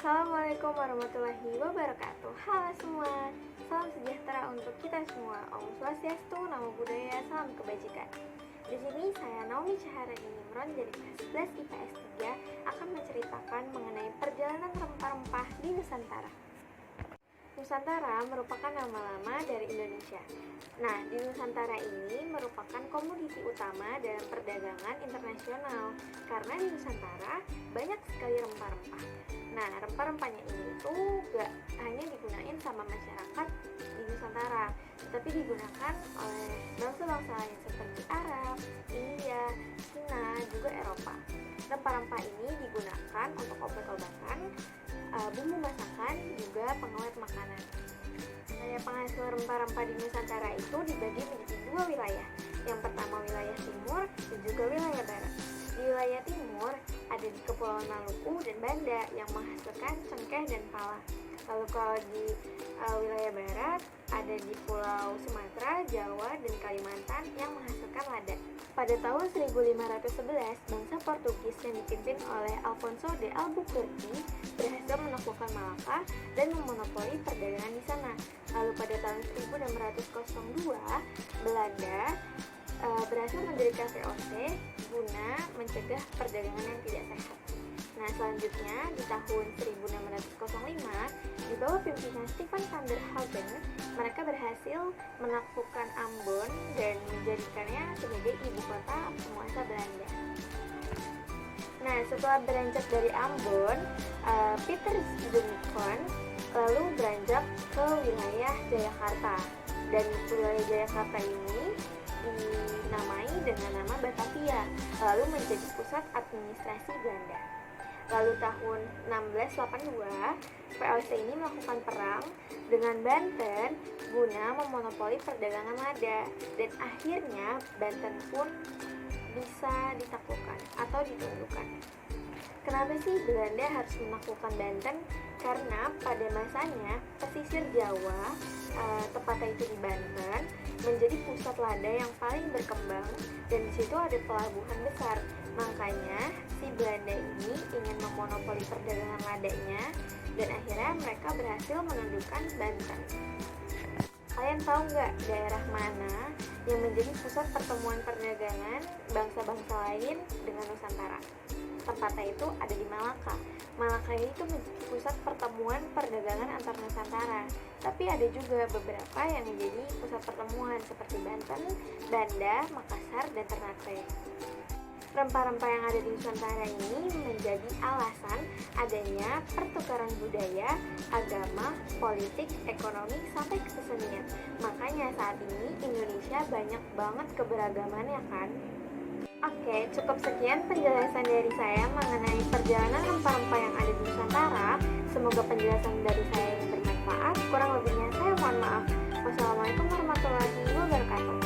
Assalamualaikum warahmatullahi wabarakatuh. Halo semua, salam sejahtera untuk kita semua. Om Swastiastu, Namo Buddhaya, salam kebajikan. Di sini saya Naomi Caharani Nimron dari kelas 11 IPS 3 akan menceritakan mengenai perjalanan rempah-rempah di Nusantara. Nusantara merupakan nama lama dari Indonesia. Nah, di Nusantara ini merupakan komoditi utama dalam perdagangan internasional karena di Nusantara banyak sekali rempah-rempah. Nah, rempah-rempahnya ini tuh gak hanya digunain sama masyarakat di Nusantara, tetapi digunakan oleh bangsa-bangsa lain seperti Arab, India, Cina, juga Eropa. Rempah-rempah ini digunakan untuk obat-obatan, bumbu masakan, juga pengawet makanan. Wilayah penghasil rempah-rempah di Nusantara itu dibagi menjadi dua wilayah. Yang pertama wilayah timur dan juga wilayah barat. Di wilayah timur ada di Kepulauan Maluku dan Banda yang menghasilkan cengkeh dan pala. Lalu kalau di wilayah barat ada di Pulau Sumatera, Jawa, dan Kalimantan yang menghasilkan lada. Pada tahun 1511, bangsa Portugis yang dipimpin oleh Alfonso de Albuquerque berhasil menaklukkan Malaka dan memonopoli perdagangan di sana. Lalu pada tahun 1602, Belanda berhasil mendirikan VOC guna mencegah perdagangan yang tidak sehat. Nah, selanjutnya di tahun 1605, di bawah pimpinan Stephen van der Hagen, mereka berhasil menaklukkan Ambon dan menjadikannya sebagai ibu kota penguasa Belanda. Nah, setelah beranjak dari Ambon, Peter Stuyvesant lalu beranjak ke wilayah Jayakarta. Dan wilayah Jayakarta ini dinamai dengan nama Batavia, lalu menjadi pusat administrasi Belanda. Lalu tahun 1682, VOC ini melakukan perang dengan Banten guna memonopoli perdagangan lada, dan akhirnya Banten pun bisa ditaklukkan atau ditundukkan. Kenapa sih Belanda harus menaklukkan Banten? Karena pada masanya pesisir Jawa, tepatnya itu di Banten, menjadi pusat lada yang paling berkembang, dan di situ ada pelabuhan besar. Makanya si Belanda ini ingin memonopoli perdagangan ladanya, dan akhirnya mereka berhasil menundukkan Banten. Kalian tahu nggak daerah mana yang menjadi pusat pertemuan perdagangan bangsa-bangsa lain dengan Nusantara? Tempatnya itu ada di Malaka. Malaka ini tuh menjadi pusat pertemuan perdagangan antar Nusantara. Tapi ada juga beberapa yang menjadi pusat pertemuan seperti Banten, Banda, Makassar, dan Ternate. Rempah-rempah yang ada di Nusantara ini menjadi alasan adanya pertukaran budaya, agama, politik, ekonomi, sampai kesenian. Makanya saat ini Indonesia banyak banget keberagamannya kan? Oke, cukup sekian penjelasan dari saya mengenai perjalanan rempah-rempah yang ada di Nusantara. Semoga penjelasan dari saya ini bermanfaat. Kurang lebihnya saya mohon maaf. Wassalamualaikum warahmatullahi wabarakatuh.